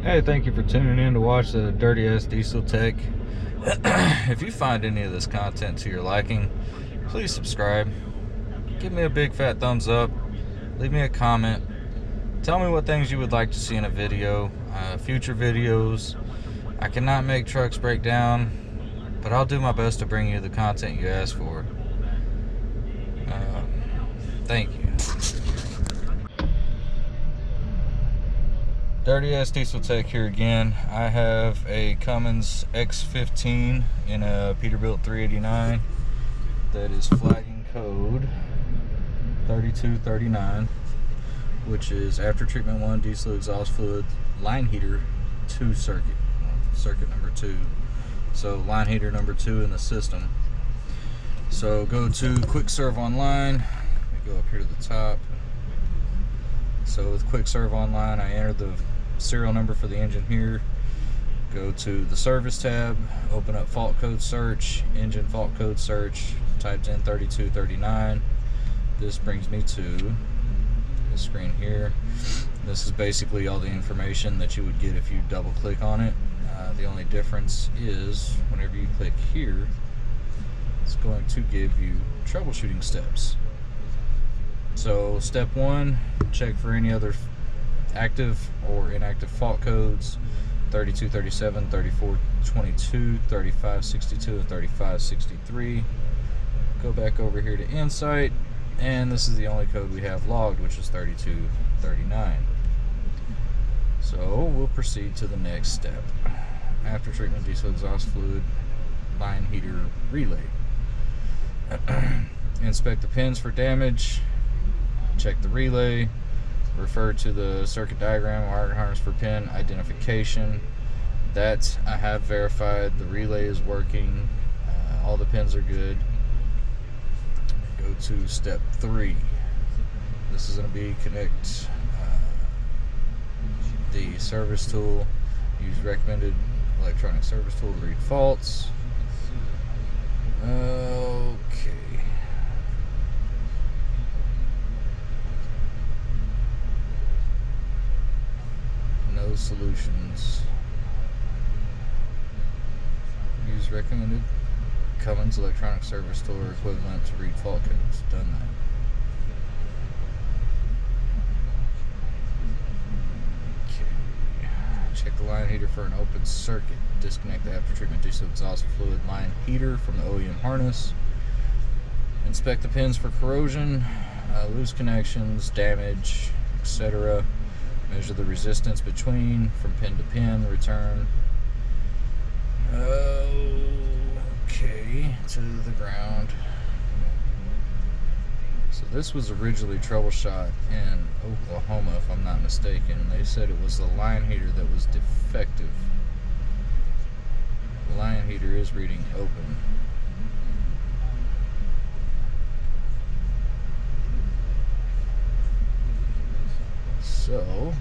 Hey, thank you for tuning in to watch the Dirty Ass Diesel Tech. If you find any of this content to your liking, please subscribe. Give me a big fat thumbs up. Leave me a comment. Tell me what things you would like to see in a video, future videos. I cannot make trucks break down, but I'll do my best to bring you the content you ask for. Thank you. Dirty Ass Diesel Tech here again. I have a Cummins X15 in a Peterbilt 389 that is flagging code 3239, which is after treatment 1 diesel exhaust fluid line heater 2 circuit number 2. So line heater number 2 in the system. So go to Quick Serve Online. Let me go up here to the top. So with Quick Serve Online, I entered the serial number for the engine here. Go to the service tab, open up fault code search, engine fault code search, typed in 3239. This brings me to this screen here. This is basically all the information that you would get if you double click on it. The only difference is whenever you click here, it's going to give you troubleshooting steps. So step 1, check for any other active or inactive fault codes: 3237, 3422, 3562, and 3563. Go back over here to Insight, and this is the only code we have logged, which is 3239. So we'll proceed to the next step. After treatment diesel exhaust fluid line heater relay. Inspect the pins for damage. Check the relay. Refer to the circuit diagram, wire harness for pin identification. That I have verified. The relay is working. All the pins are good. Go to step 3. This is going to be connect the service tool. Use recommended electronic service tool to read faults. Okay. No solutions. Use recommended Cummins electronic service tool or equivalent to read fault codes. Done that. Check the line heater for an open circuit. Disconnect the after treatment diesel exhaust fluid line heater from the OEM harness. Inspect the pins for corrosion, loose connections, damage, etc. Measure the resistance between from pin to pin. Return okay to the ground. So this was originally troubleshot in Oklahoma, if I'm not mistaken. They said it was the line heater that was defective. The line heater is reading open. So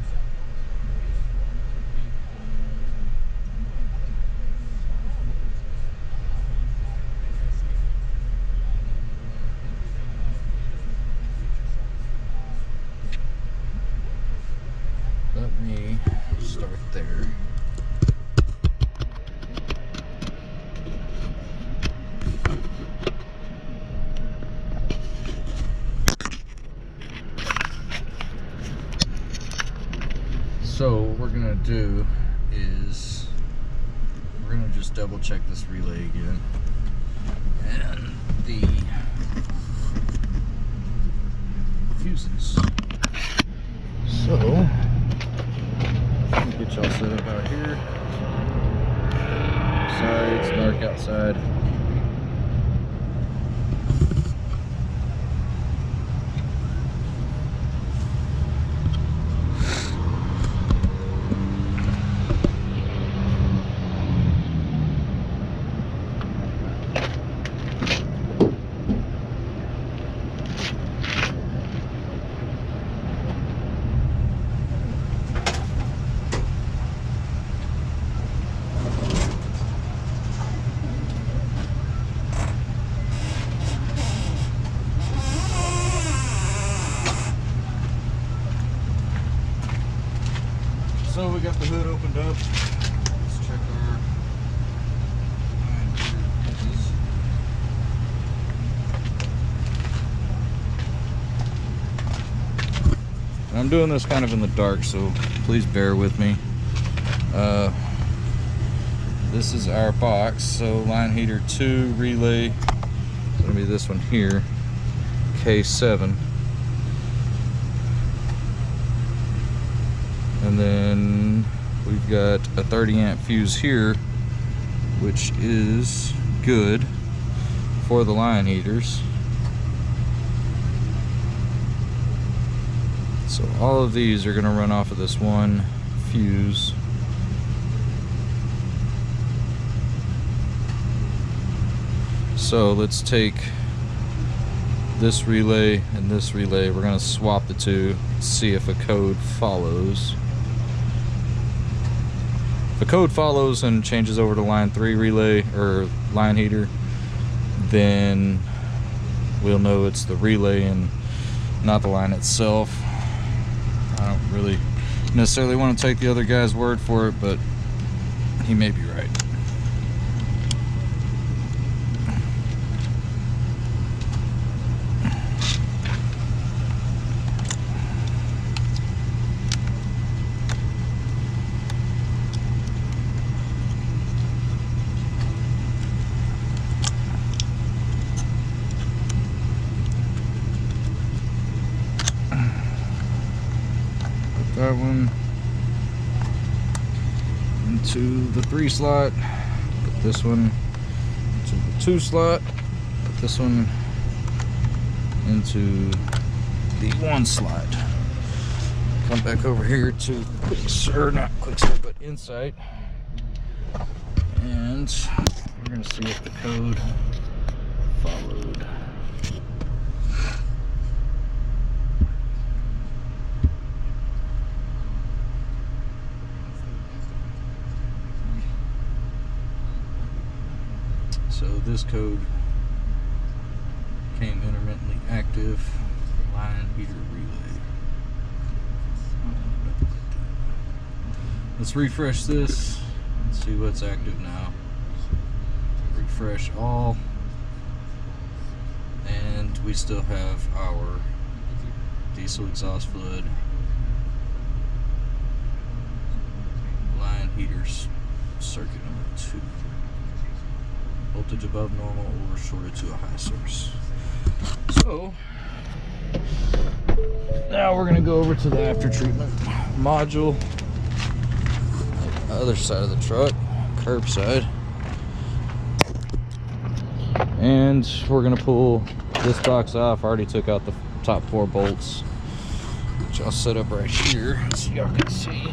let me start there. So what we're gonna do is we're gonna just double check this relay again, and the fuses. So get y'all set up out here. Sorry, it's dark outside. hood opened up. Let's check our line heater. I'm doing this kind of in the dark, so please bear with me. This is our box. So line heater 2 relay. It's gonna be this one here, K7. And then we've got a 30 amp fuse here, which is good for the line heaters. So all of these are going to run off of this one fuse. So let's take this relay and this relay. We're going to swap the two, see if a code follows. If a code follows and changes over to line 3 relay or line heater, then we'll know it's the relay and not the line itself. I don't really necessarily want to take the other guy's word for it, but he may be right. That one into the 3 slot, put this one into the 2 slot, put this one into the 1 slot. Come back over here to not Quickser, but Insight, and we're going to see if the code followed. So this code came intermittently active, line heater relay. Let's refresh this and see what's active now. Refresh all, and we still have our diesel exhaust fluid, line heaters, circuit number 2. Voltage above normal or shorted to a high source. So now we're going to go over to the after treatment module, other side of the truck, curbside, and we're going to pull this box off. I already took out the top 4 bolts, which I'll set up right here so y'all can see.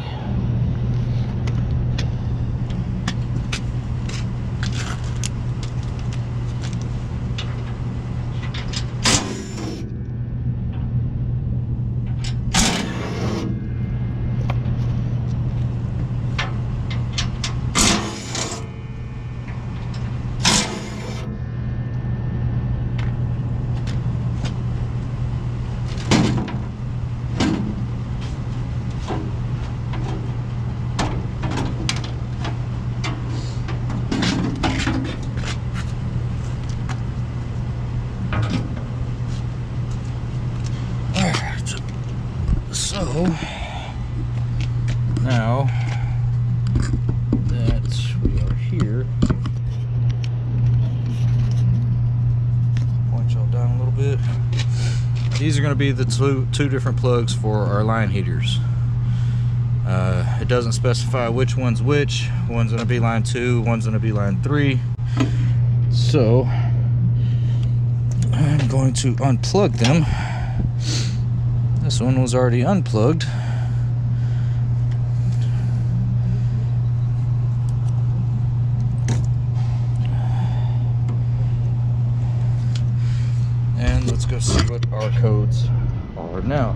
So now that we are here, point y'all down a little bit. These are going to be the two different plugs for our line heaters. It doesn't specify which one's which. One's going to be line 2, one's going to be line 3. So I'm going to unplug them. This one was already unplugged. And let's go see what our codes are now.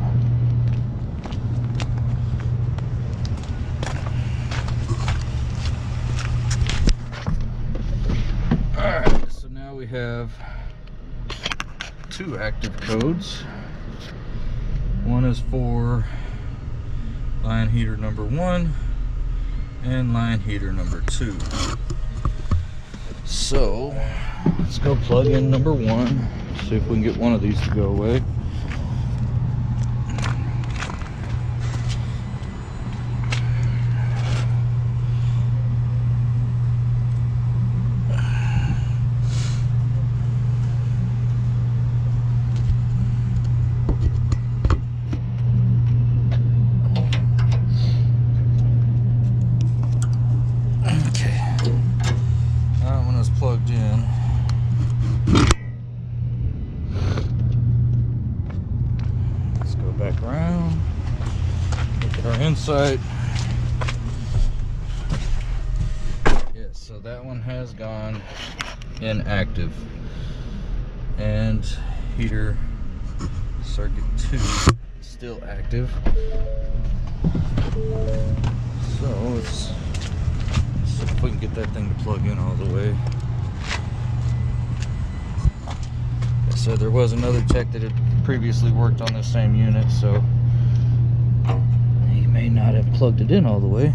Alright, so now we have 2 active codes. One is for line heater number 1, and line heater number 2. So let's go plug in number 1, see if we can get one of these to go away. Plugged in. Let's go back around, look at our inside. Yeah, so that one has gone inactive, and heater circuit 2 still active. So let's see if we can get that thing to plug in all the way. So there was another tech that had previously worked on the same unit, so he may not have plugged it in all the way.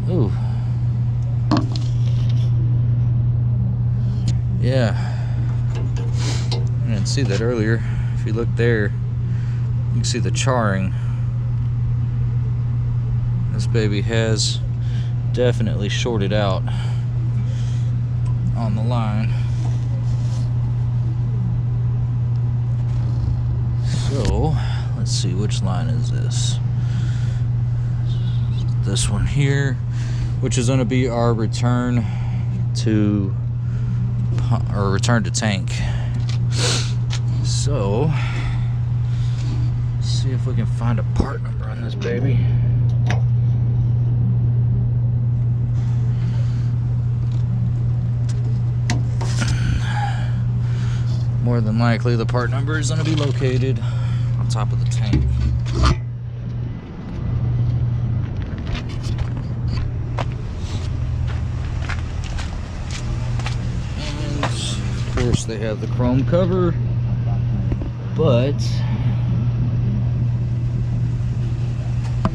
Ooh. Yeah. I didn't see that earlier. If you look there, you can see the charring. This baby has definitely shorted out on the line. So let's see, which line is this? This one here, which is going to be our return to tank. So let's see if we can find a part number on this baby. More than likely, the part number is going to be located on top of the tank. And of course, they have the chrome cover, but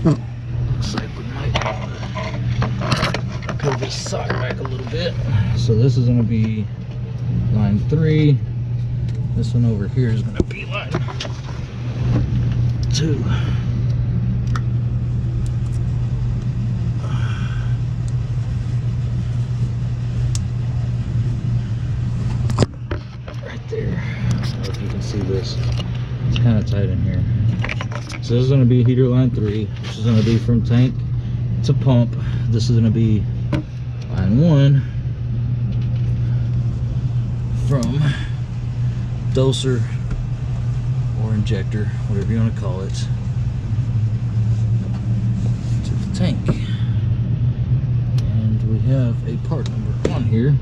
looks like we might peel this solder back a little bit. So this is going to be line 3. This one over here is going to be line 2. Right there. I don't know if you can see this. It's kind of tight in here. So this is going to be heater line 3, which is going to be from tank to pump. This is going to be line 1 from doser or injector, whatever you want to call it, to the tank. And we have a part number on here.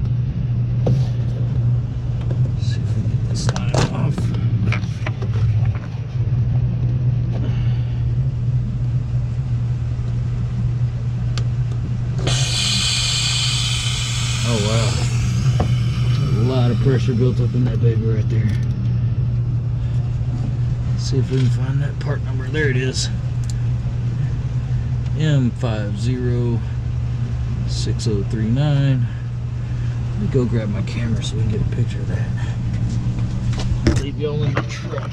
Let's see if we can get this line off. Oh wow. A lot of pressure built up in that baby right there. Let's see if we can find that part number. There it is. M506039. Let me go grab my camera so we can get a picture of that. I'll leave y'all in the truck.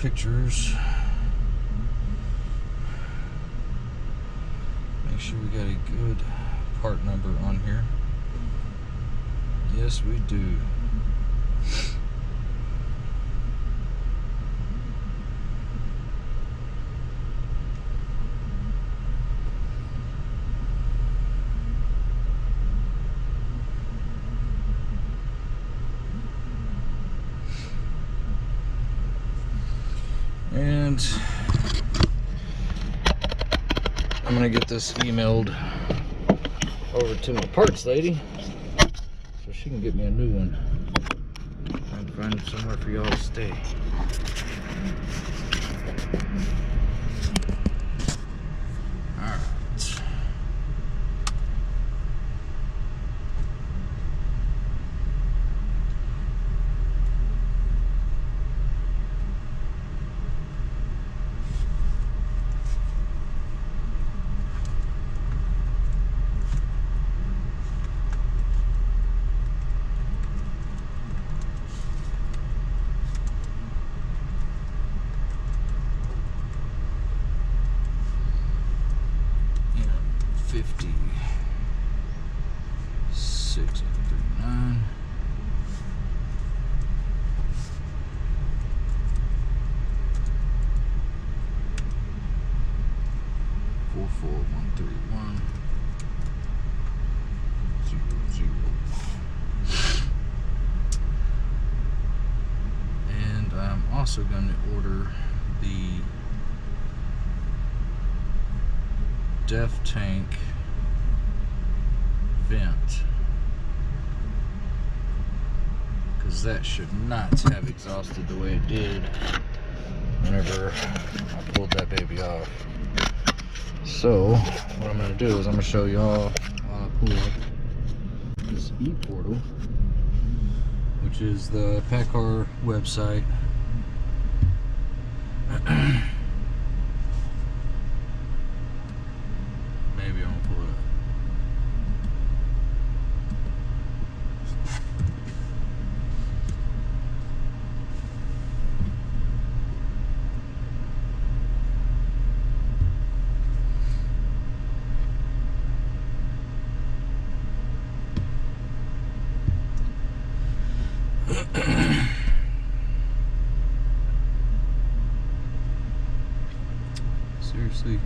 pictures. Make sure we got a good part number on here. Yes, we do. And I'm gonna get this emailed over to my parts lady so she can get me a new one. Trying to find somewhere for y'all to stay. Alright. And I'm also going to order the def tank vent, because that should not have exhausted the way it did whenever I pulled that baby off. So what I'm going to do is I'm going to show y'all while I pull up this ePortal, which is the PACCAR website. Maybe I'm gonna pull it up. Seriously.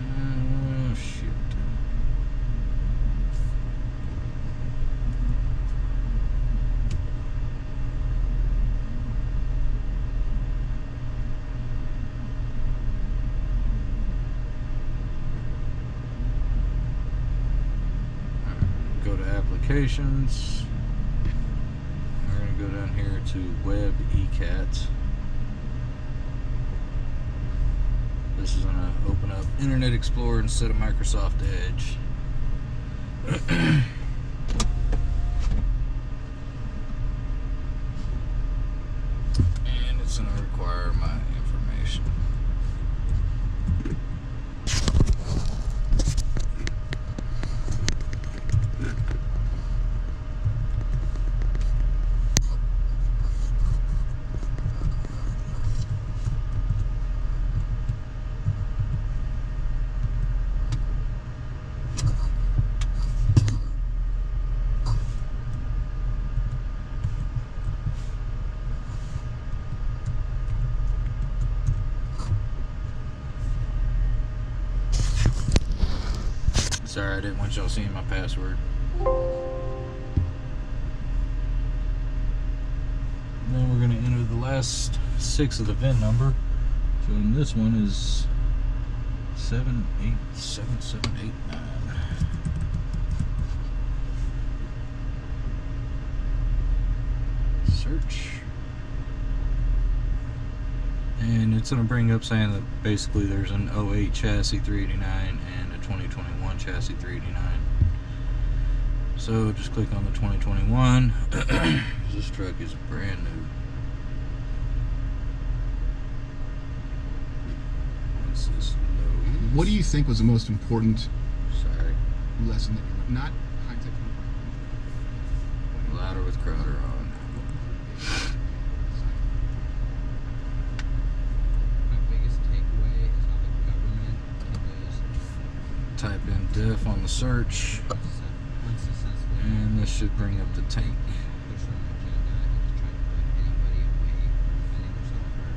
Oh, shit. Go to applications. We're going to go down here to web eCat. This is going to open up Internet Explorer instead of Microsoft Edge. And it's going to require my information. Sorry, I didn't want y'all seeing my password. And then we're going to enter the last 6 of the VIN number. So this one is 787789. Search. And it's going to bring up saying that basically there's an 08 chassis 389 and a 2021 chassis 389. So just click on the 2021. This truck is brand new. This is low. What do you think was the most important lesson that you learned? Not hindsight. Louder with Crowder on. My biggest takeaway is how the government is Type in def on the search, unsuccessful. and this should bring up the tank. Push their own agenda and to try to put anybody away from defending themselves or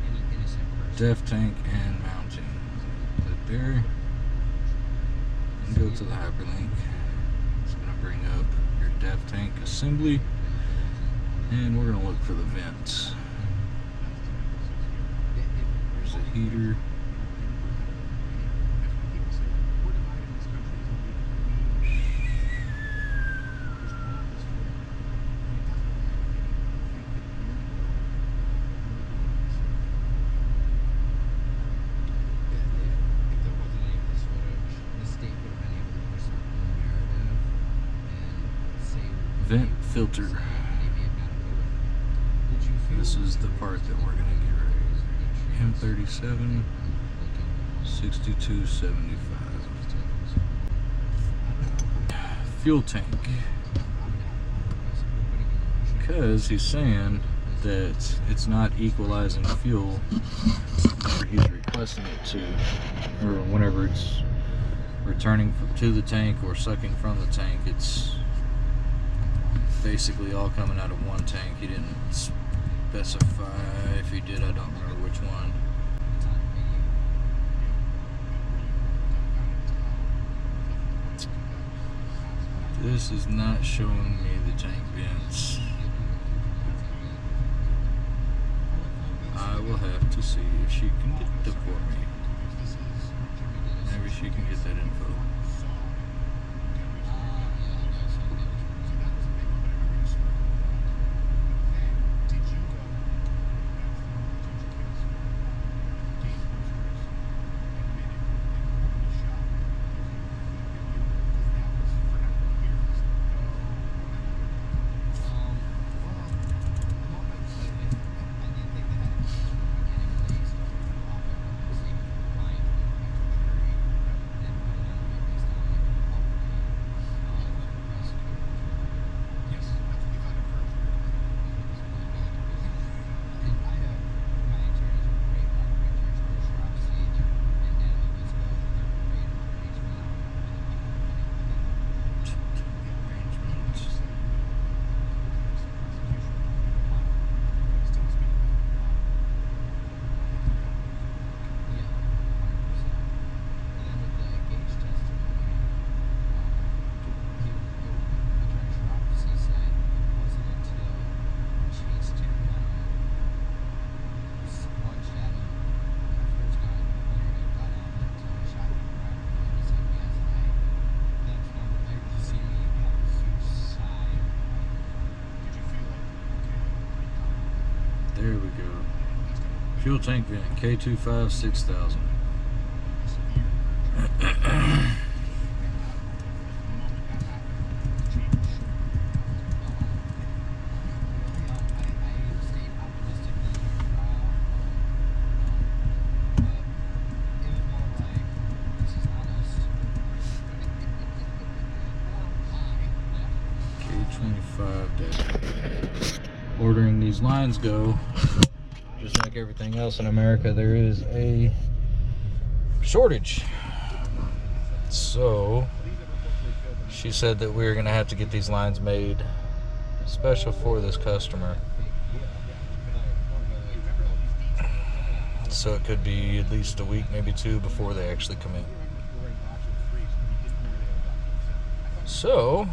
any innocent person. Def tank and mounting. Click there. And go to the hyperlink. It's going to bring up your def tank assembly. And we're going to look for the vents. There's a heater. Vent filter. This is the part that we're going to get right here. M37 6275. Fuel tank. Because he's saying that it's not equalizing fuel whenever he's requesting it to, or whenever it's returning to the tank or sucking from the tank. It's basically all coming out of one tank. He didn't specify. If he did, I don't remember which one. This is not showing me the tank vents. I will have to see if she can get them for me. Maybe she can get that info. There we go. Fuel tank vent, K25 6000. K25. Ordering these lines go, just like everything else in America, there is a shortage. So she said that we're gonna have to get these lines made special for this customer. So it could be at least a week, maybe two, before they actually come in. So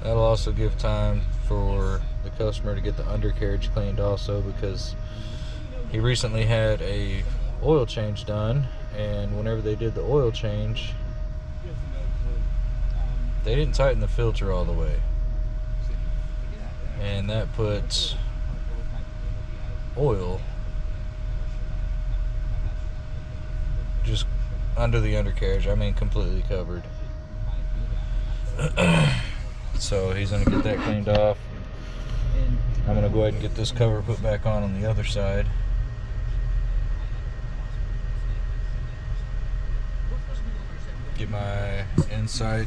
that'll also give time for the customer to get the undercarriage cleaned also, because he recently had a oil change done, and whenever they did the oil change, they didn't tighten the filter all the way, and that put oil just under the undercarriage. I mean, completely covered. So he's going to get that cleaned off. I'm going to go ahead and get this cover put back on the other side. get my insight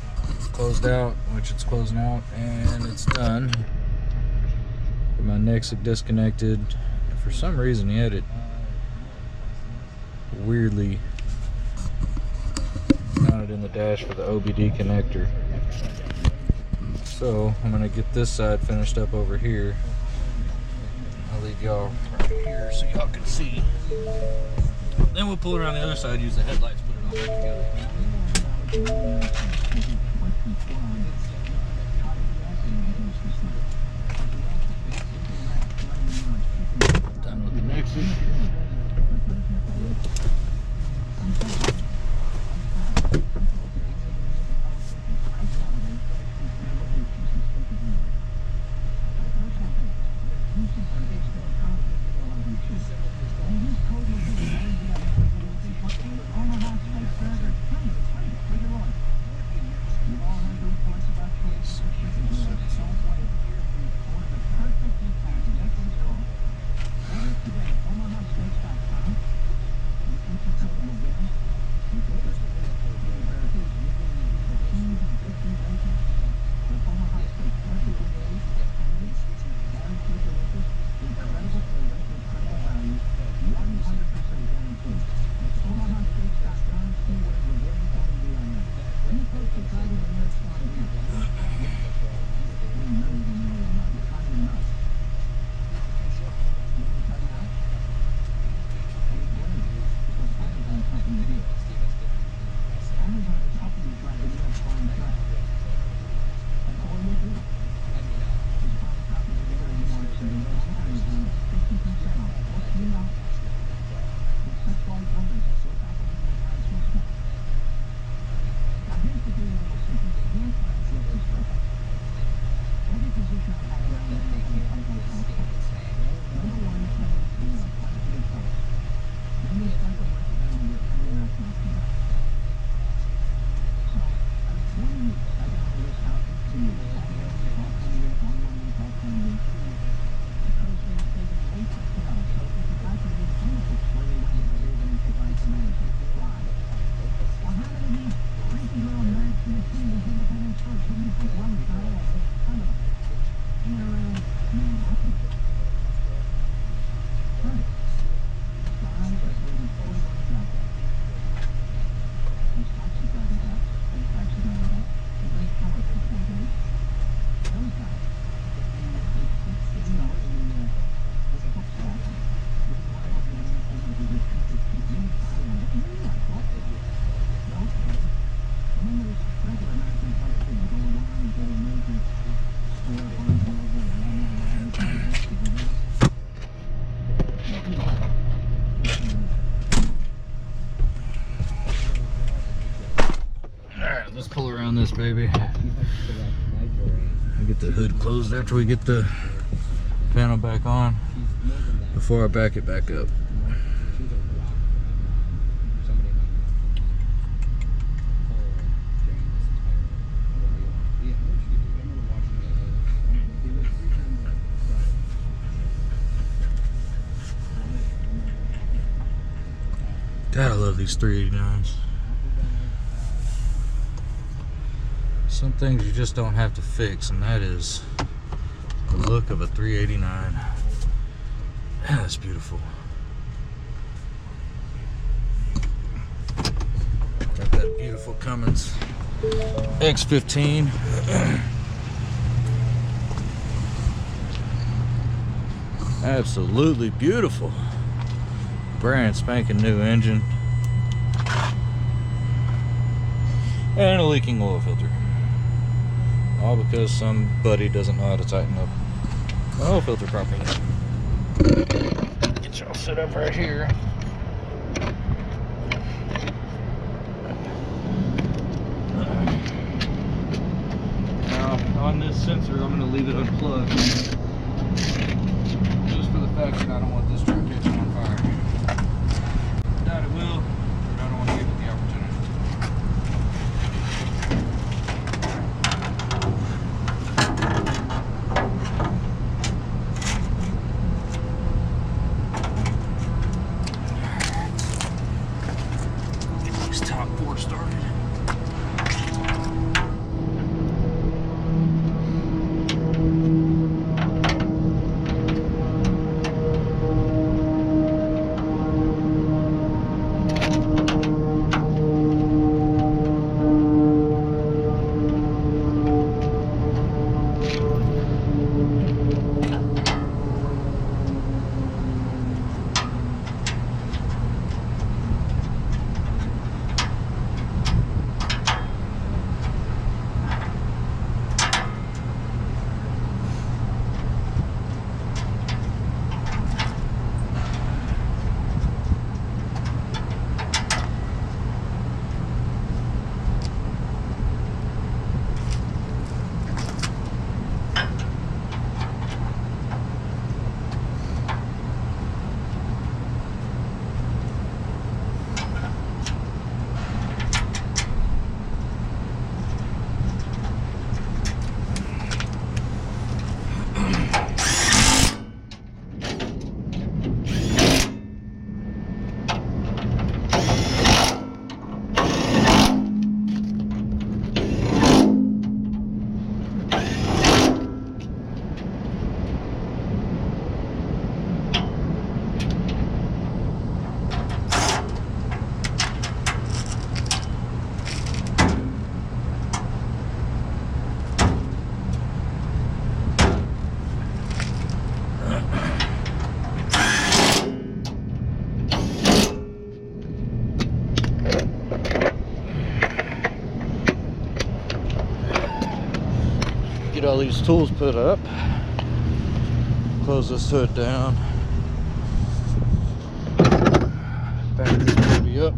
closed out, which it's closing out, and it's done. Get my Nexic disconnected. And for some reason, he had it weirdly mounted in the dash for the OBD connector. So I'm gonna get this side finished up over here. I'll leave y'all right here so y'all can see. Then we'll pull around the other side, use the headlights, put it all back together. Done with the Nexus. Let's pull around this baby. I'll get the hood closed after we get the panel back on before I back it back up. God, I love these 389s. Some things you just don't have to fix, and that is the look of a 389. Yeah, that's beautiful. Got that beautiful Cummins X15. Absolutely beautiful. Brand spanking new engine. And a leaking oil filter. All because somebody doesn't know how to tighten up an oil filter properly. Get y'all set up right here. Now, on this sensor, I'm going to leave it unplugged. Just for the fact that I don't want this truck catching on fire. I doubt it will, but I don't want to give it the opportunity. Top four started. Get all these tools put up. Close this hood down. Back this baby up.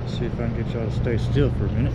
See if I can get y'all to stay still for a minute.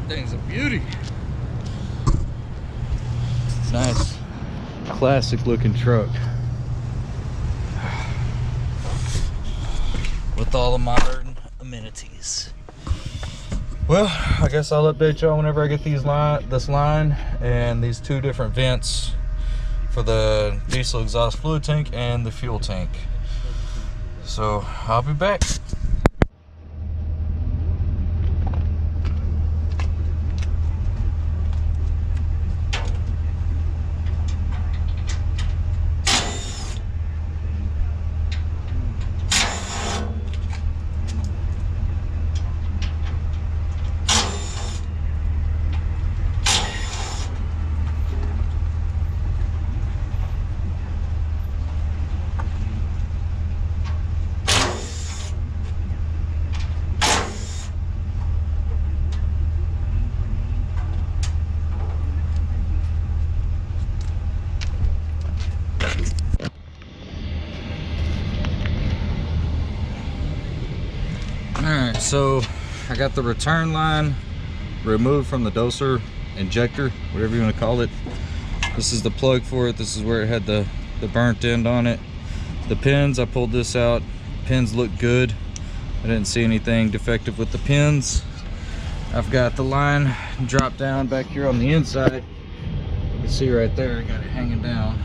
Thing's a beauty. Nice, classic looking truck with all the modern amenities. Well, I guess I'll update y'all whenever I get this line and these two different vents for the diesel exhaust fluid tank and the fuel tank. So I'll be back. Alright, so I got the return line removed from the doser injector, whatever you want to call it. This is the plug for it. This is where it had the burnt end on it. The pins, I pulled this out. Pins look good. I didn't see anything defective with the pins. I've got the line dropped down back here on the inside. You can see right there, I got it hanging down.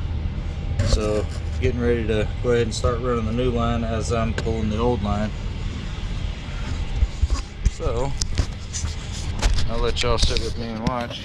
So getting ready to go ahead and start running the new line as I'm pulling the old line. So I'll let y'all sit with me and watch.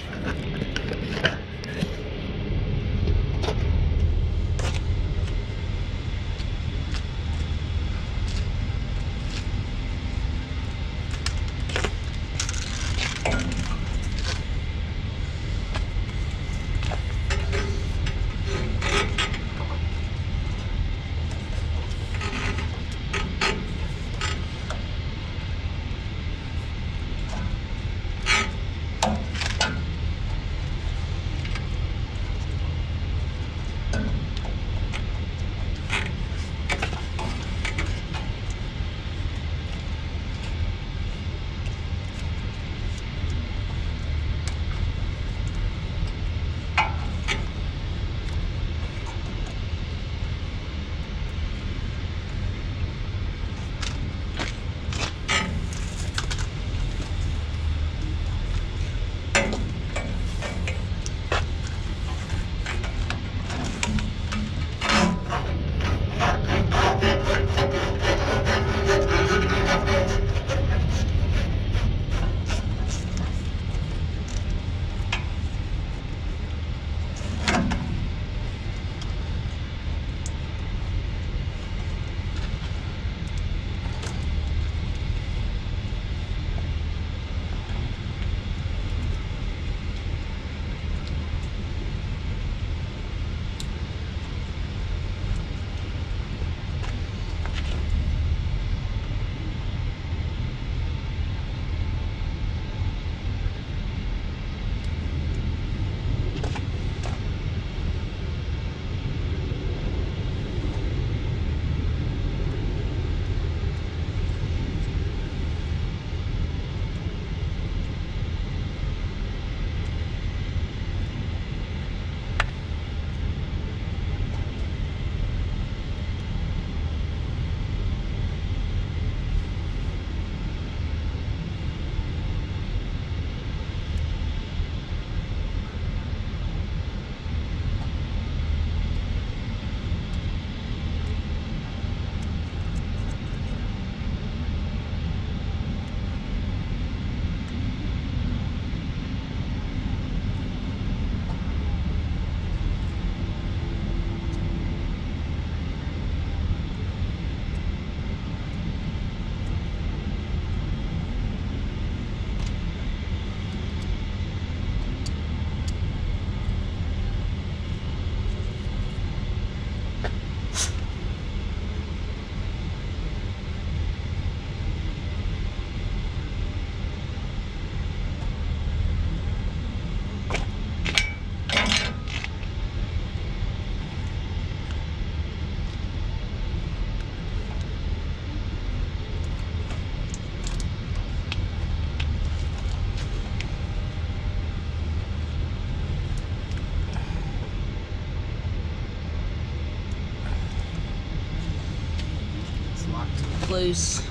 into place.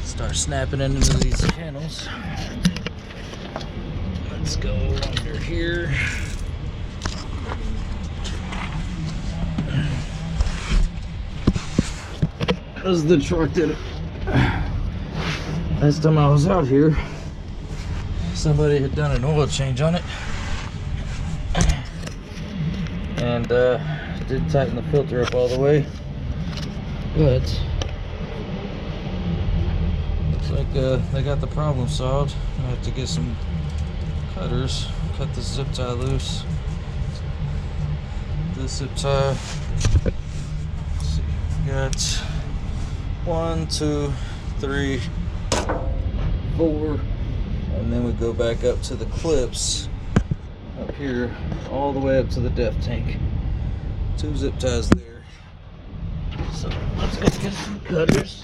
Start snapping into these channels. Let's go under here. This is the truck that last time I was out here, somebody had done an oil change on it and did tighten the filter up all the way, but looks like they got the problem solved. I have to get some cutters, cut the zip tie loose. This zip tie, let's see, we got 1, 2, 3, 4, and then we go back up to the clips up here, all the way up to the def tank. 2 zip ties there. So let's go get some cutters.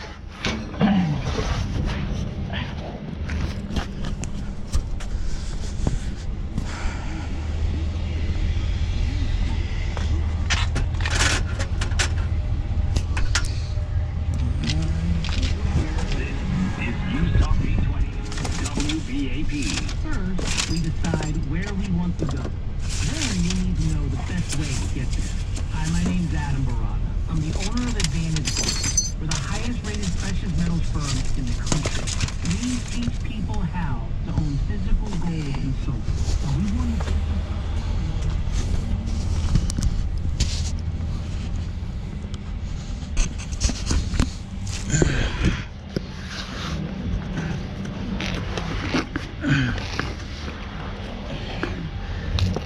First, we decide where we want to go. Then we need to know the best way to get there. Hi, my name's Adam Barada. I'm the owner of Advantage Gold. We're the highest rated precious metals firm in the country. We teach people how to own physical gold and silver. We want to get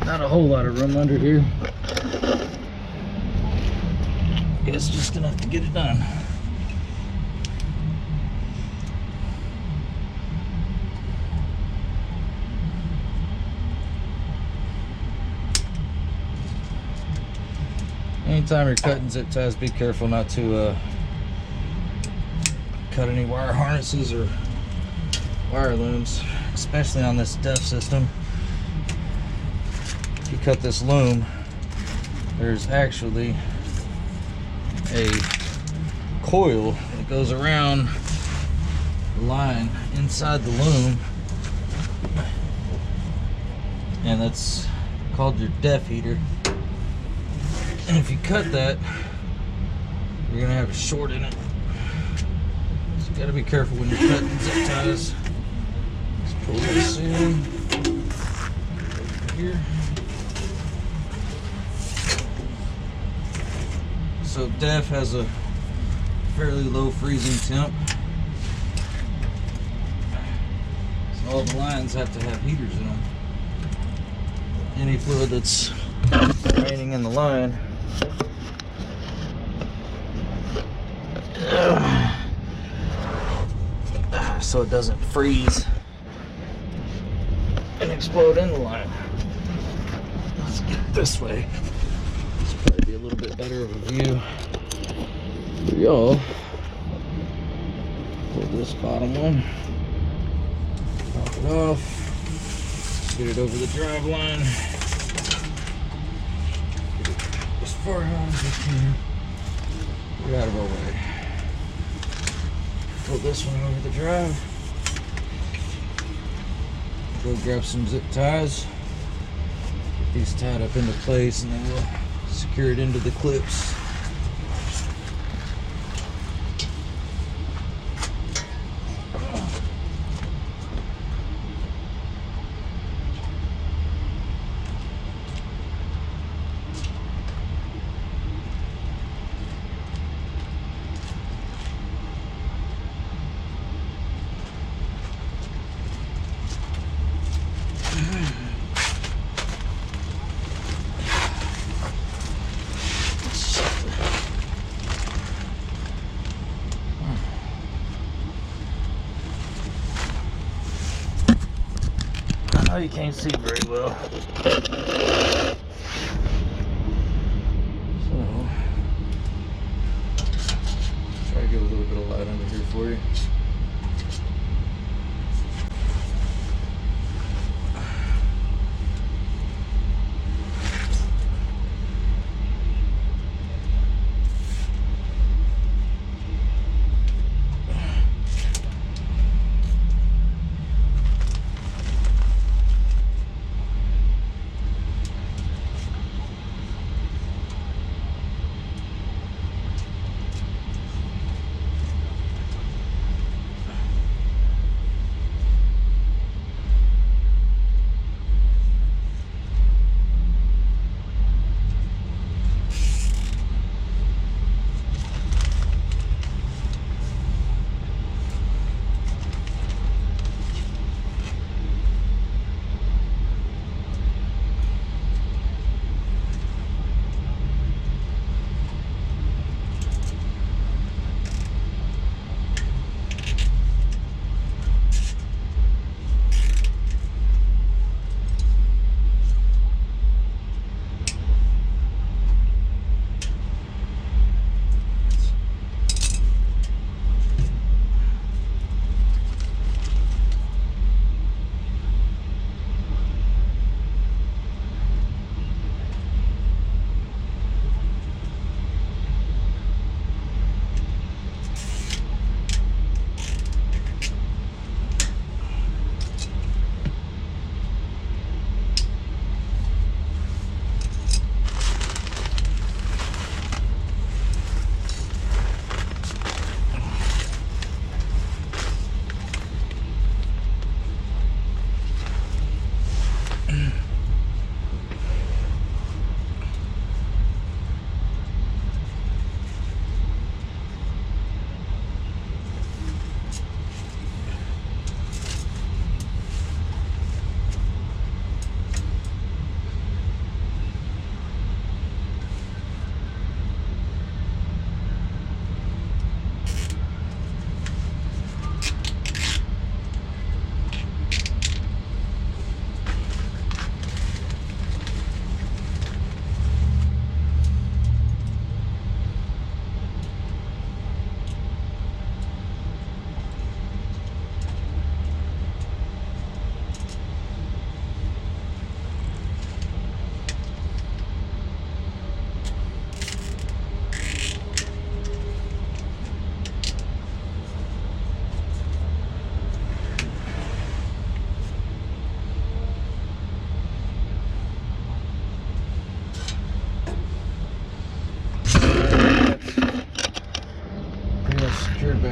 Not a whole lot of room under here. I guess just enough to get it done. Anytime you're cutting zip ties, be careful not to cut any wire harnesses or wire looms, especially on this def system. If you cut this loom, there's actually a coil that goes around the line inside the loom, and that's called your def heater. And if you cut that, you're gonna have a short in it. So you gotta be careful when you're cutting zip ties. Let's pull this in here. So def has a fairly low freezing temp. So all the lines have to have heaters in them. Any fluid that's remaining in the line so it doesn't freeze and explode in the line. Let's get it this way. This will probably be a little bit better of a view for y'all. Pull this bottom one, pop it off, get it over the drive line, get it as far out as we can. Get out of our way. Pull this one over the drive. Go grab some zip ties. Get these tied up into place, and then we'll secure it into the clips. I know you can't see very well, so try to get a little bit of light under here for you.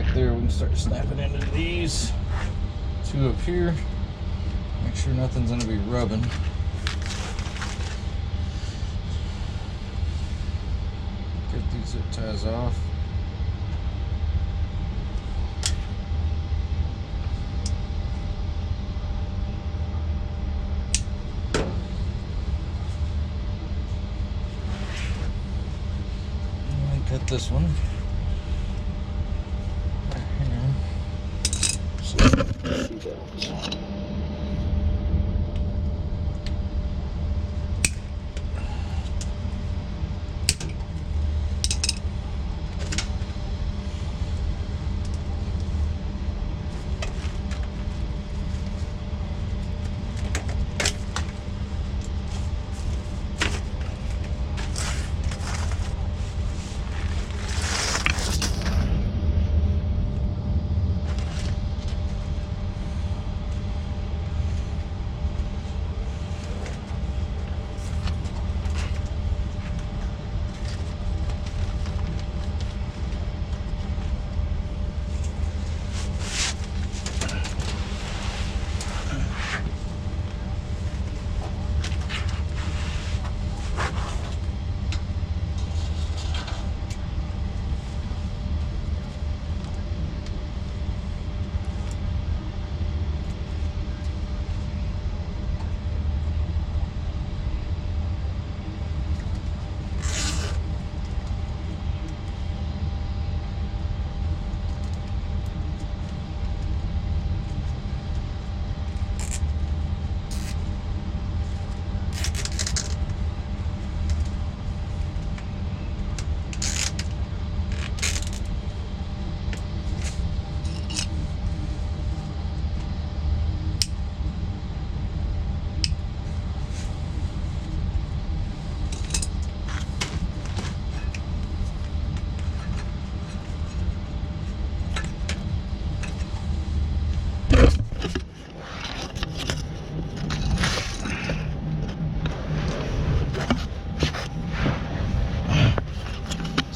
up there, we can start snapping into these. 2 up here. Make sure nothing's going to be rubbing. Get these zip ties off. And cut this one. Right here. So, see that.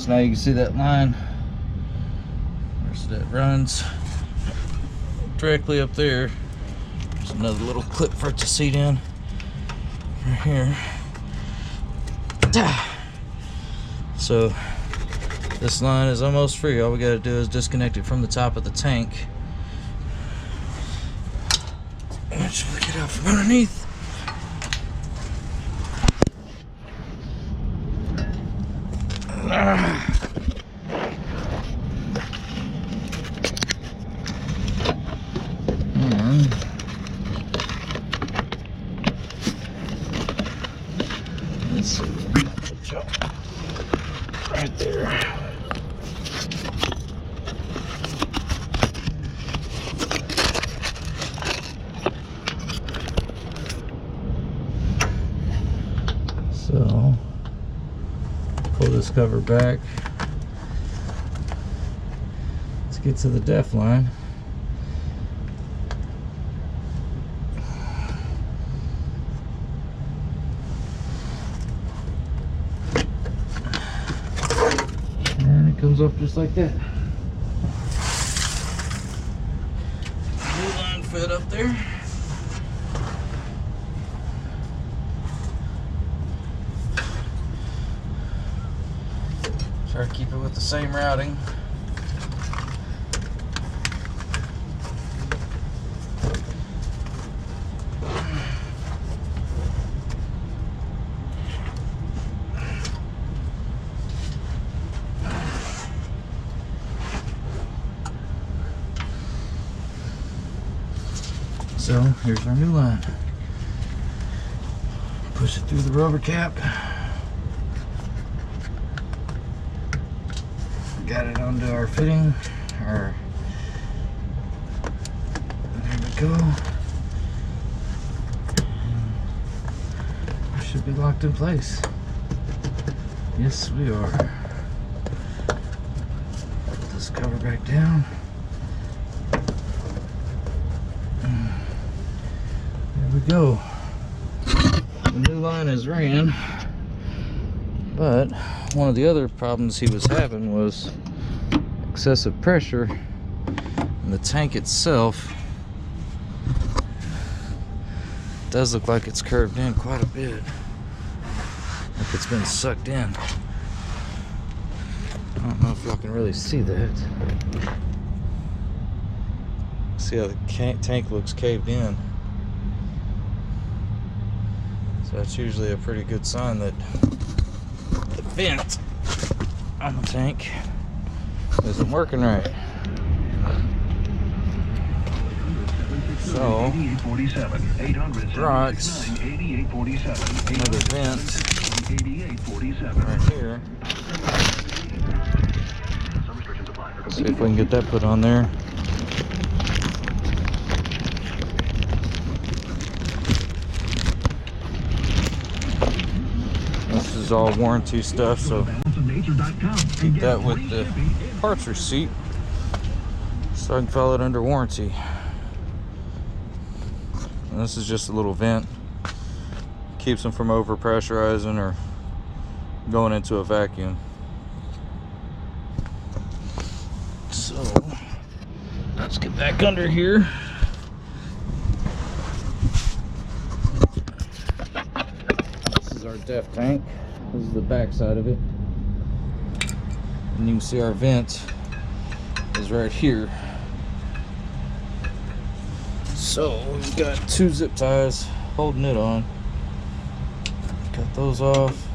Now you can see that line. There's that runs directly up there. There's another little clip for it to seat in right here. So this line is almost free. All we got to do is disconnect it from the top of the tank, which we'll get out from underneath. Let's see, right there. So pull this cover back. Let's get to the def line. And it comes off just like that. New line fed up there. Try to keep it with the same routing. So here's our new line. Push it through the rubber cap. Got it onto our fitting. There we go. We should be locked in place. Yes, we are. Put this cover back down. There we go. The new line is ran, but one of the other problems he was having was excessive pressure And the tank itself does look like it's curved in quite a bit. Like it's been sucked in. I don't know if y'all can really see that. See how the tank looks caved in. So that's usually a pretty good sign that the vent on the tank isn't working right. So, brought another vent right here. See if we can get that put on there. This is all warranty stuff, so keep that with the parts receipt so I can file it under warranty. And this is just a little vent. Keeps them from over pressurizing or going into a vacuum. So let's get back under here. This is our def tank. This is the back side of it. And you can see our vent is right here. So we've got 2 zip ties holding it on. Cut those off.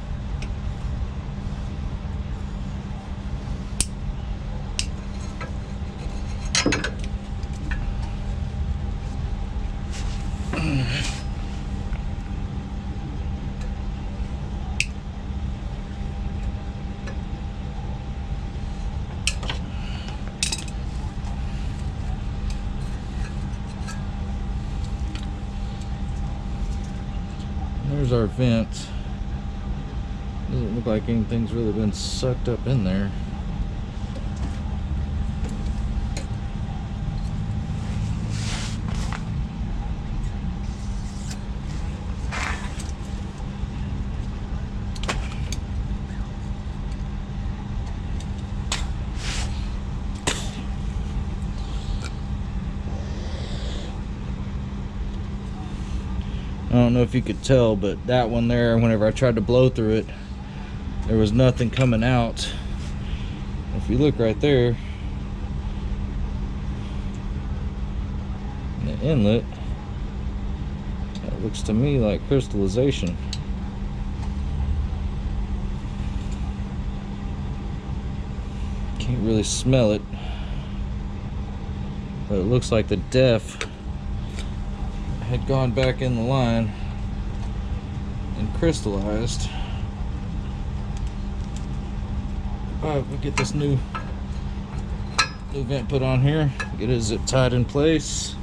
There's our vent. Doesn't look like anything's really been sucked up in there. I don't know if you could tell, but that one there, whenever I tried to blow through it, there was nothing coming out. If you look right there, in the inlet, that looks to me like crystallization. Can't really smell it, but it looks like the def had gone back in the line and crystallized. Alright, we'll get this new vent put on here, get it zip tied in place.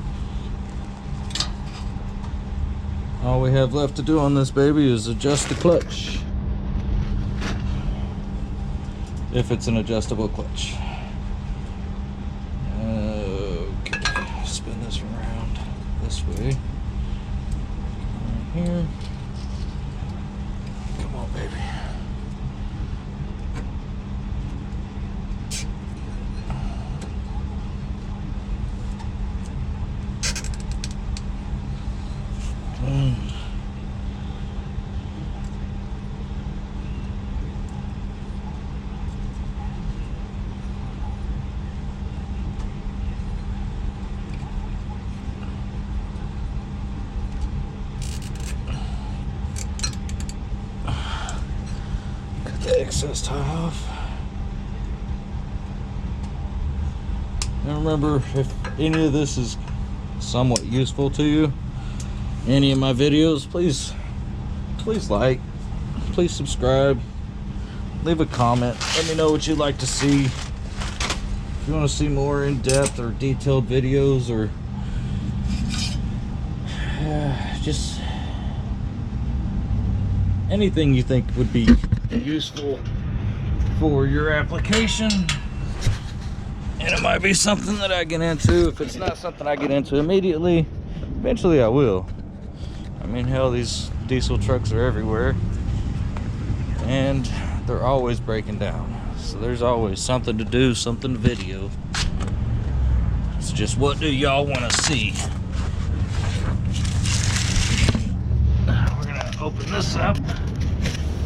All we have left to do on this baby is adjust the clutch, if it's an adjustable clutch. Okay, spin this around this way. Right here. Come on, baby. The excess tie off. Now remember, if any of this is somewhat useful to you, any of my videos, please like, please subscribe, leave a comment, let me know what you'd like to see. If you want to see more in-depth or detailed videos, or just anything you think would be useful for your application, and it might be something that I get into. If it's not something I get into immediately, eventually I will. I mean, hell, these diesel trucks are everywhere and they're always breaking down, so there's always something to do, something to video. It's just, what do y'all want to see? We're gonna open this up,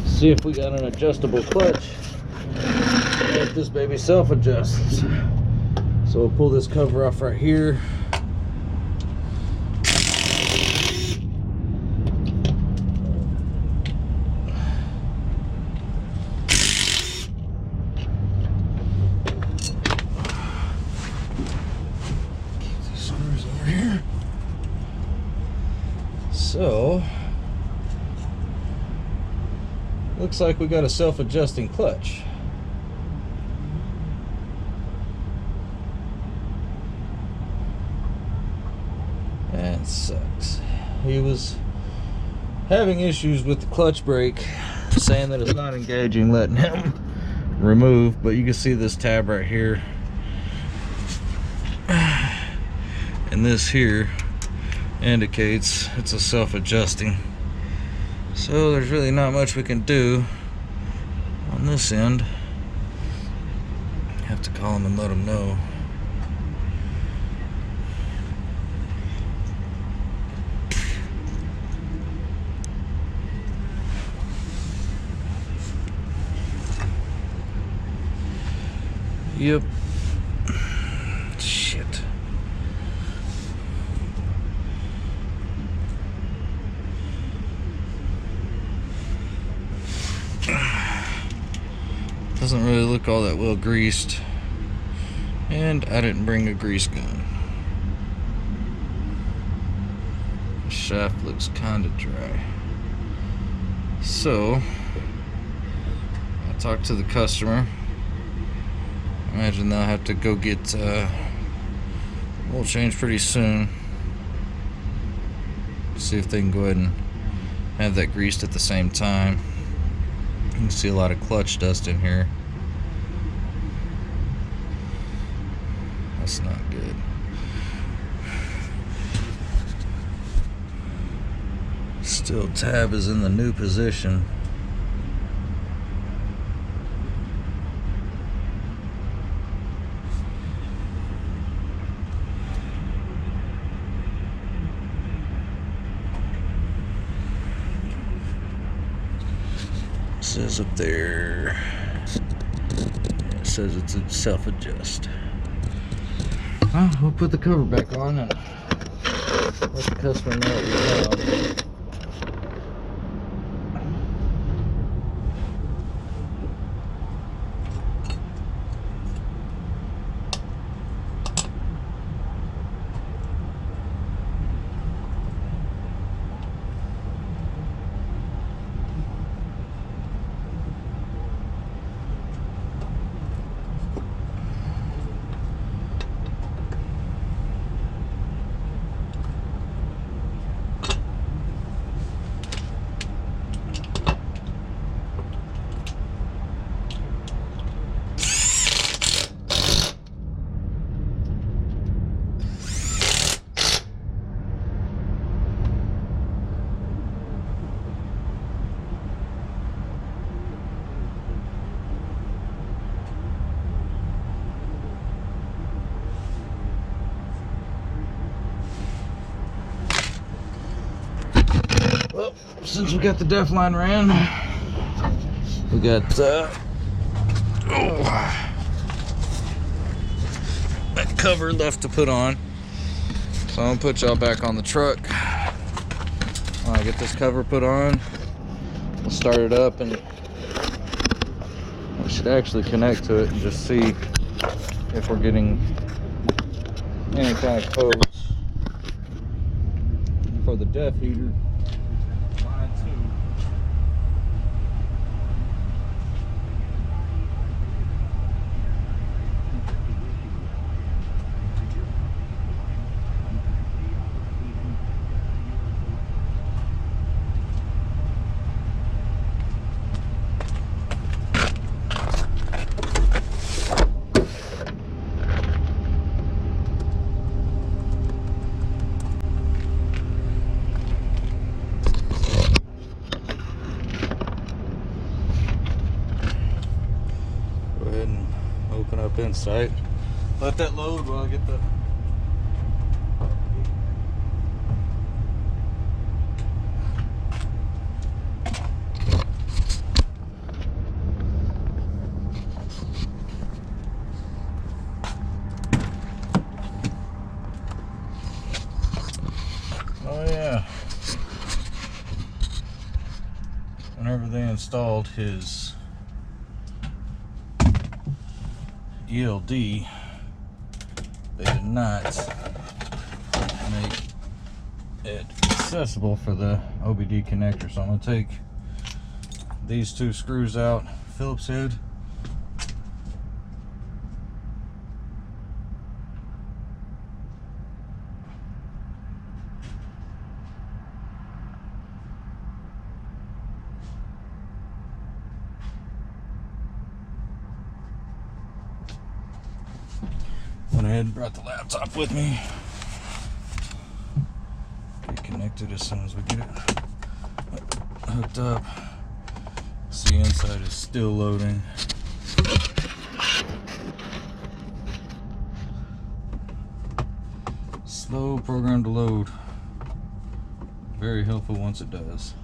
see if we got an adjustable clutch. If this baby self-adjusts. So we'll pull this cover off right here. So, looks like we got a self-adjusting clutch. That sucks. He was having issues with the clutch brake, saying that it's not engaging, letting him remove, but you can see this tab right here. And this here indicates it's a self-adjusting, so there's really not much we can do on this end. Have to call him and let him know. Yep. Shit. Doesn't really look all that well greased, and I didn't bring a grease gun. The shaft looks kind of dry, so I talked to the customer. Imagine they'll have to go get oil change pretty soon. See if they can go ahead and have that greased at the same time. You can see a lot of clutch dust in here. That's not good. Still, tab is in the new position. It says up there, it says it's a self-adjust. Well, we'll put the cover back on and let the customer know what we have. Well, since we got the def line ran, we got that cover left to put on. So I'm gonna put y'all back on the truck. When I get this cover put on, we'll start it up and we should actually connect to it and just see if we're getting any kind of codes for the def heater. Open up Insight. Let that load while I get the installed his ELD, they did not make it accessible for the OBD connector. So I'm going to take these two screws out, Phillips head. Went ahead and brought the laptop with me. Get connected as soon as we get it hooked up. See, inside is still loading. Slow program to load. Very helpful once it does.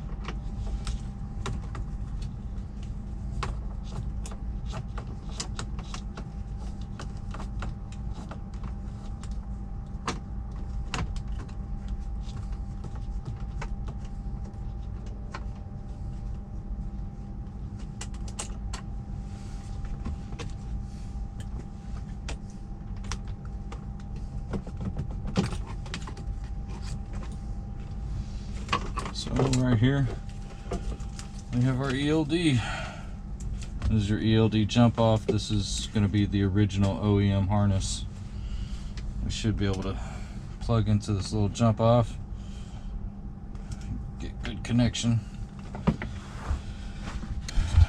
So right here we have our ELD. This is your ELD jump off. This is going to be the original OEM harness. We should be able to plug into this little jump off, get good connection.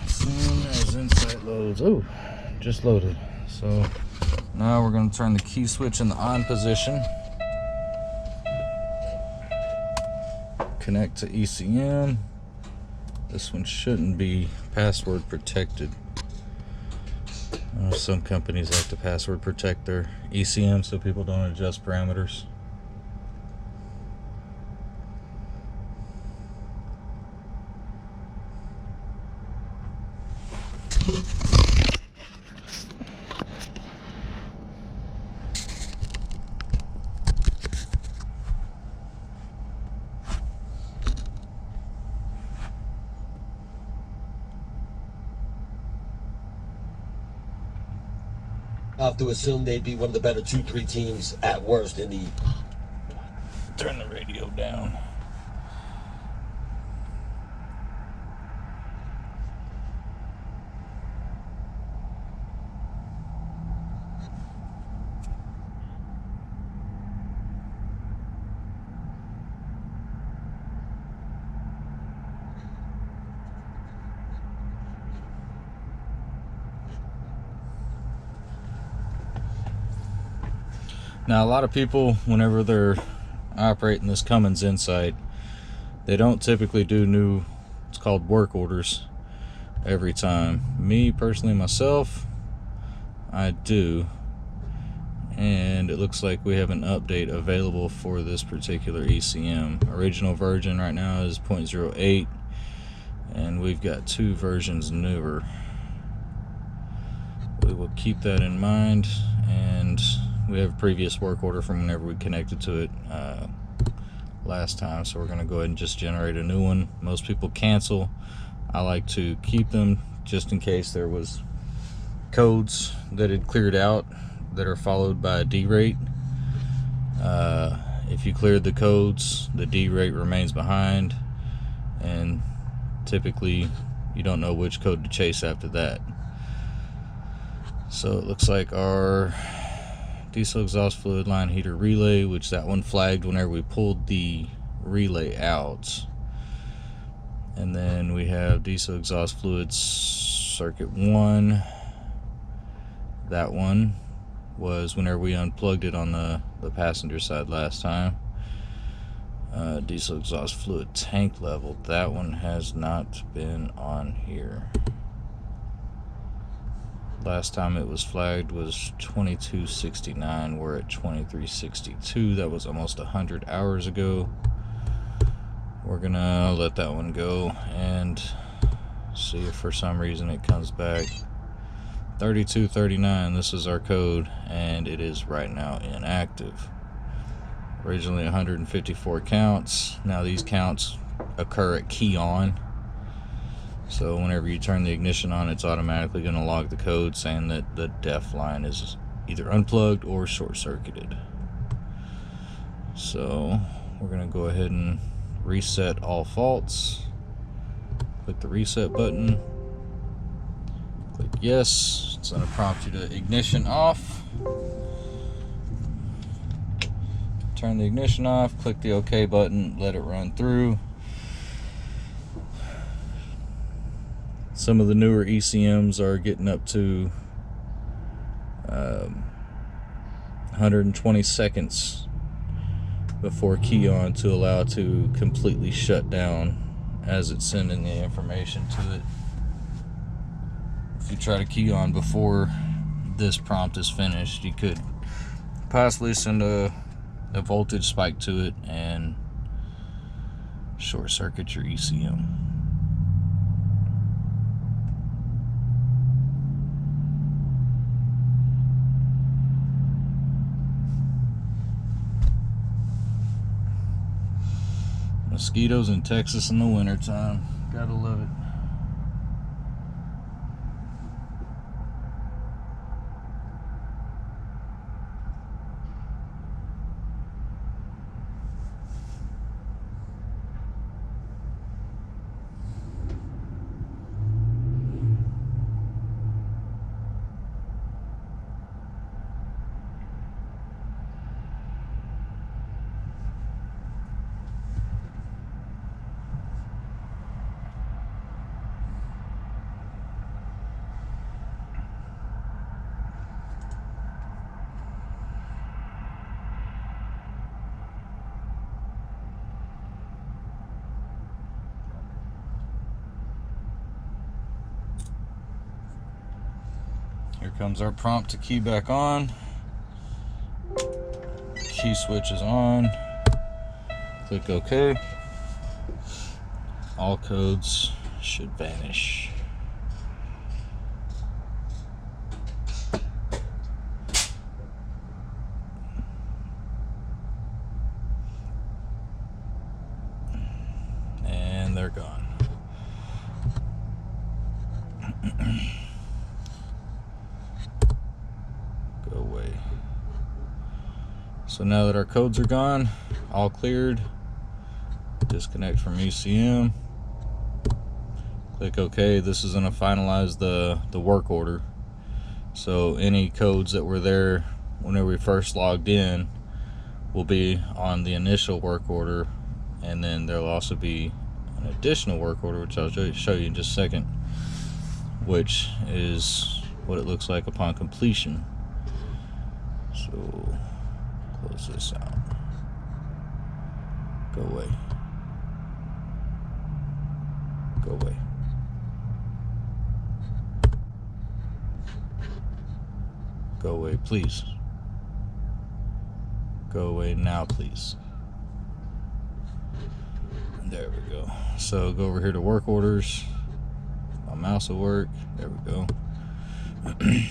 As soon as Insight loads, oh, just loaded. So now we're going to turn the key switch in the on position. Connect to ECM. This one shouldn't be password protected. Some companies like to password protect their ECM so people don't adjust parameters. I have to assume they'd be one of the better 2-3 teams at worst in the. Turn the radio down. Now, a lot of people, whenever they're operating this Cummins Insight, they don't typically do new, it's called work orders, every time. Me, personally, myself, I do. And it looks like we have an update available for this particular ECM. Original version right now is 0.08, and we've got 2 versions newer. We will keep that in mind, and we have a previous work order from whenever we connected to it last time, so we're going to go ahead and just generate a new one. Most people cancel. I like to keep them just in case there was codes that had cleared out that are followed by a derate. If you cleared the codes, the derate remains behind, and typically you don't know which code to chase after that. So it looks like our diesel exhaust fluid line heater relay, which that one flagged whenever we pulled the relay out. And then we have diesel exhaust fluid circuit 1. That one was whenever we unplugged it on the passenger side last time. Diesel exhaust fluid tank level, that one has not been on here. Last time it was flagged was 2269. We're at 2362. That was almost 100 hours ago. We're gonna let that one go and see if for some reason it comes back. 3239, this is our code, and it is right now inactive. Originally 154 counts. Now these counts occur at key on. So whenever you turn the ignition on, it's automatically going to log the code saying that the def line is either unplugged or short-circuited. So we're going to go ahead and reset all faults. Click the reset button. Click yes. It's going to prompt you to ignition off. Turn the ignition off. Click the OK button. Let it run through. Some of the newer ECMs are getting up to 120 seconds before key on to allow it to completely shut down as it's sending the information to it. If you try to key on before this prompt is finished, you could possibly send a voltage spike to it and short circuit your ECM. Mosquitoes in Texas in the wintertime. Gotta love it. Here comes our prompt to key back on. Key switch is on. Click OK. All codes should vanish. And they're gone. Go away. So now that our codes are gone, all cleared, disconnect from ECM, click OK. This is going to finalize the work order. So any codes that were there whenever we first logged in will be on the initial work order, and then there'll also be an additional work order, which I'll show you in just a second, which is what it looks like upon completion. So close this out. Go away. Go away. Go away, please. Go away now, please. There we go. So go over here to work orders. My mouse will work. There we go.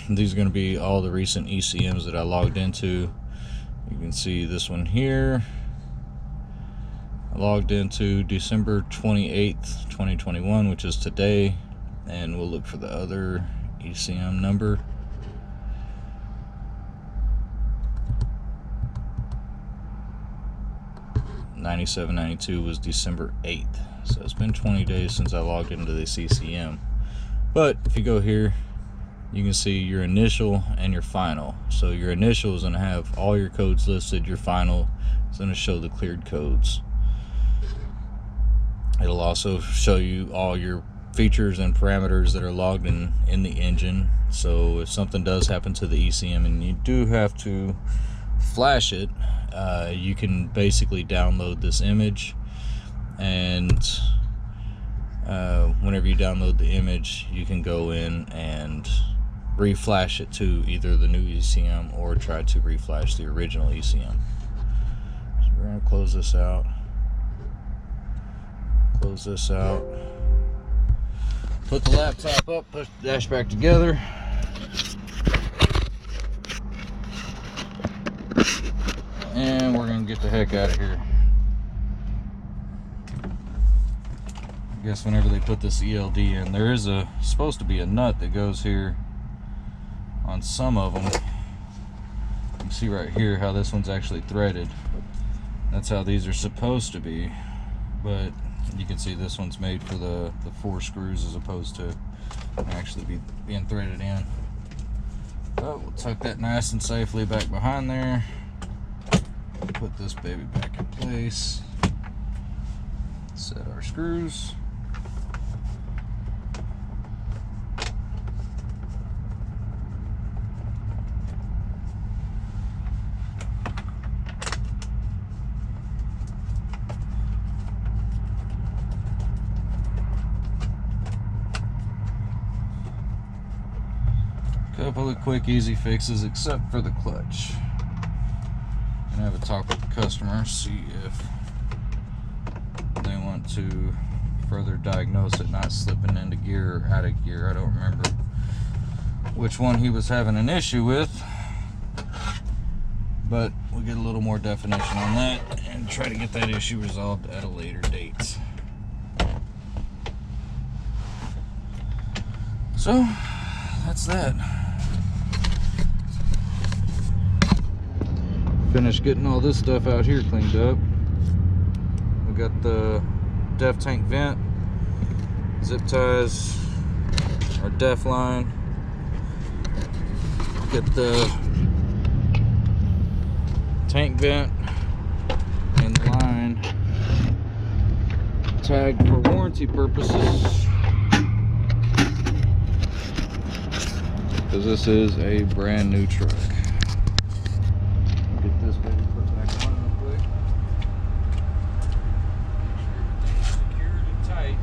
These are going to be all the recent ECMs that I logged into. You can see this one here. I logged into December 28th, 2021, which is today. And we'll look for the other ECM number. $97.92 was December 8th. So it's been 20 days since I logged into this ECM. But if you go here, you can see your initial and your final. So your initial is going to have all your codes listed. Your final is going to show the cleared codes. It'll also show you all your features and parameters that are logged in the engine. So if something does happen to the ECM and you do have to flash it, you can basically download this image, and whenever you download the image, you can go in and reflash it to either the new ECM or try to reflash the original ECM. So we're going to close this out. Close this out. Put the laptop up, push the dash back together. And we're going to get the heck out of here. I guess whenever they put this ELD in, there is supposed to be a nut that goes here on some of them. You can see right here how this one's actually threaded. That's how these are supposed to be, but you can see this one's made for the 4 screws as opposed to actually being threaded in. But we'll tuck that nice and safely back behind there. Put this baby back in place. Set our screws. Couple of quick, easy fixes, except for the clutch. And have a talk with the customer, see if they want to further diagnose it not slipping into gear or out of gear. I don't remember which one he was having an issue with, but we'll get a little more definition on that and try to get that issue resolved at a later date. So that's that. Finished getting all this stuff out here cleaned up. We got the def tank vent, zip ties, our def line. Get the tank vent and the line tagged for warranty purposes, because this is a brand new truck. Get this baby put back on real quick. Make sure everything's secured and tight.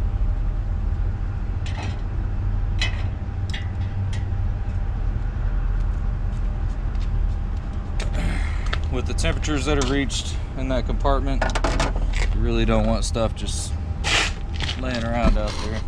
With the temperatures that are reached in that compartment, you really don't want stuff just laying around out there.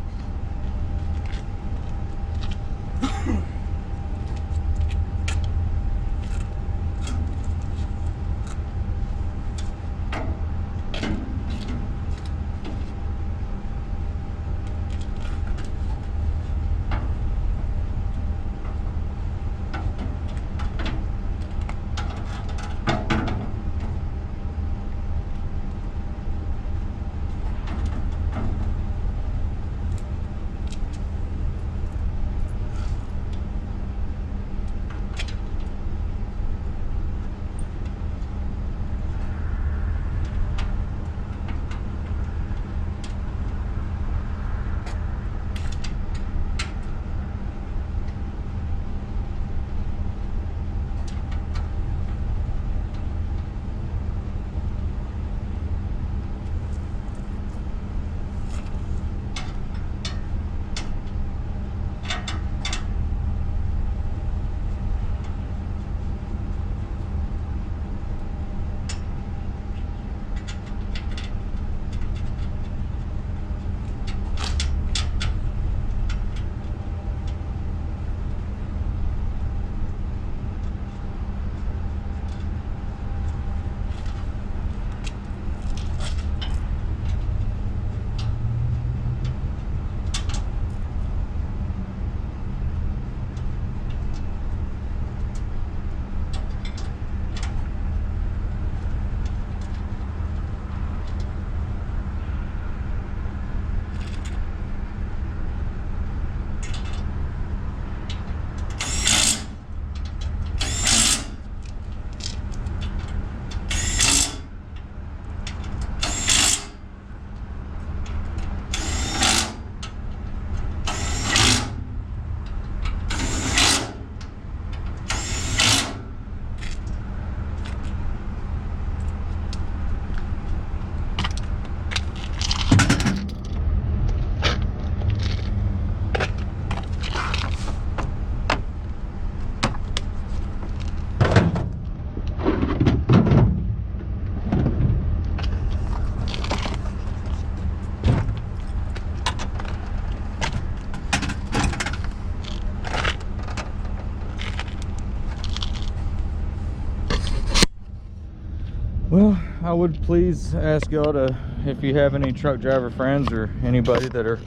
Well, I would please ask y'all to, if you have any truck driver friends or anybody that are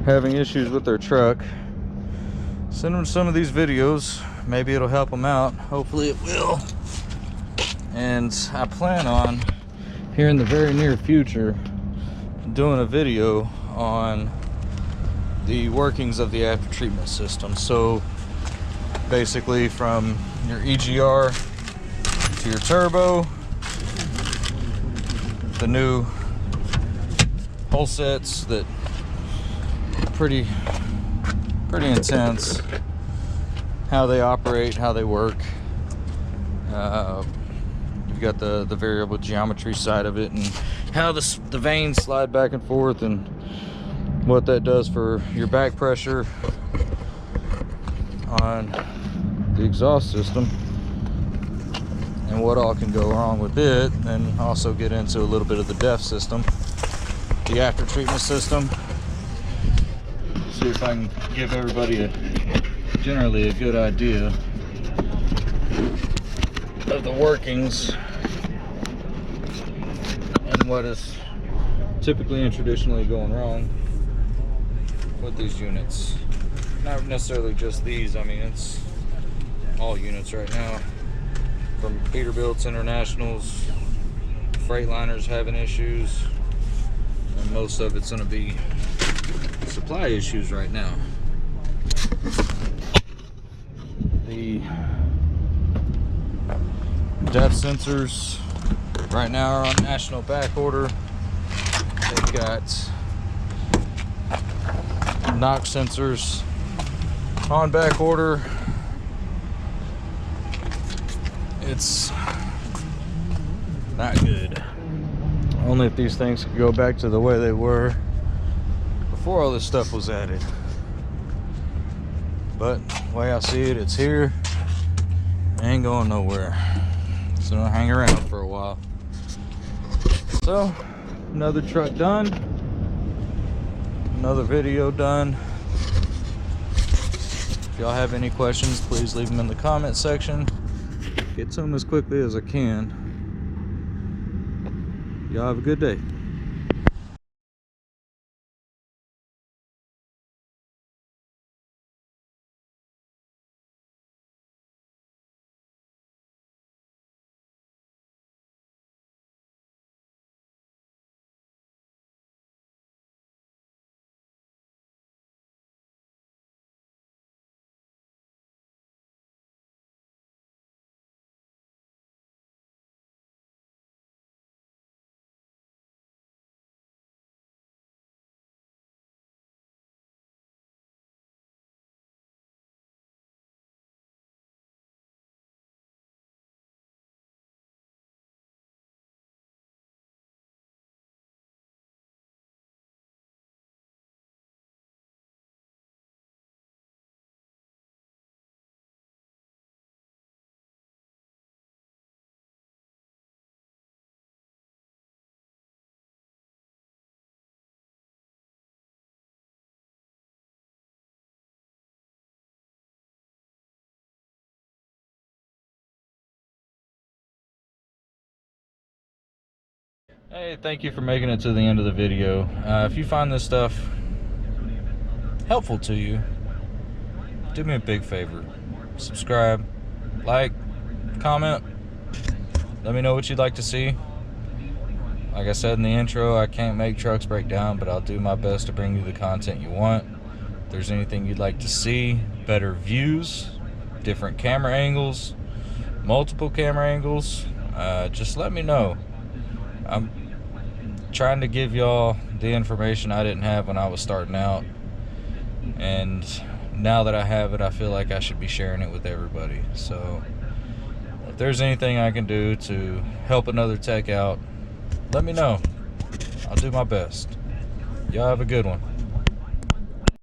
having issues with their truck, send them some of these videos. Maybe it'll help them out. Hopefully it will. And I plan on, here in the very near future, doing a video on the workings of the after treatment system. So basically from your EGR to your turbo, the new whole sets that pretty intense, how they operate, how they work. You've got the variable geometry side of it, and how the vanes slide back and forth, and what that does for your back pressure on the exhaust system, and what all can go wrong with it. And also get into a little bit of the DEF system, the after treatment system. See if I can give everybody generally a good idea of the workings and what is typically and traditionally going wrong with these units. Not necessarily just these, I mean it's all units right now, from Peterbilts, Internationals, Freightliners having issues, and most of it's going to be supply issues right now. The depth sensors right now are on national back order. They've got knock sensors on back order. It's not good. Only if these things could go back to the way they were before all this stuff was added. But the way I see it, it's here. Ain't going nowhere. So I'll hang around for a while. So, another truck done. Another video done. If y'all have any questions, please leave them in the comment section. Get to them as quickly as I can. Y'all have a good day. Hey, thank you for making it to the end of the video. If you find this stuff helpful to you, do me a big favor. Subscribe, like, comment. Let me know what you'd like to see. Like I said in the intro, I can't make trucks break down, but I'll do my best to bring you the content you want. If there's anything you'd like to see, better views, different camera angles, multiple camera angles, just let me know. I'm trying to give y'all the information I didn't have when I was starting out, and now that I have it, I feel like I should be sharing it with everybody. So if there's anything I can do to help another tech out, let me know. I'll do my best. Y'all have a good one.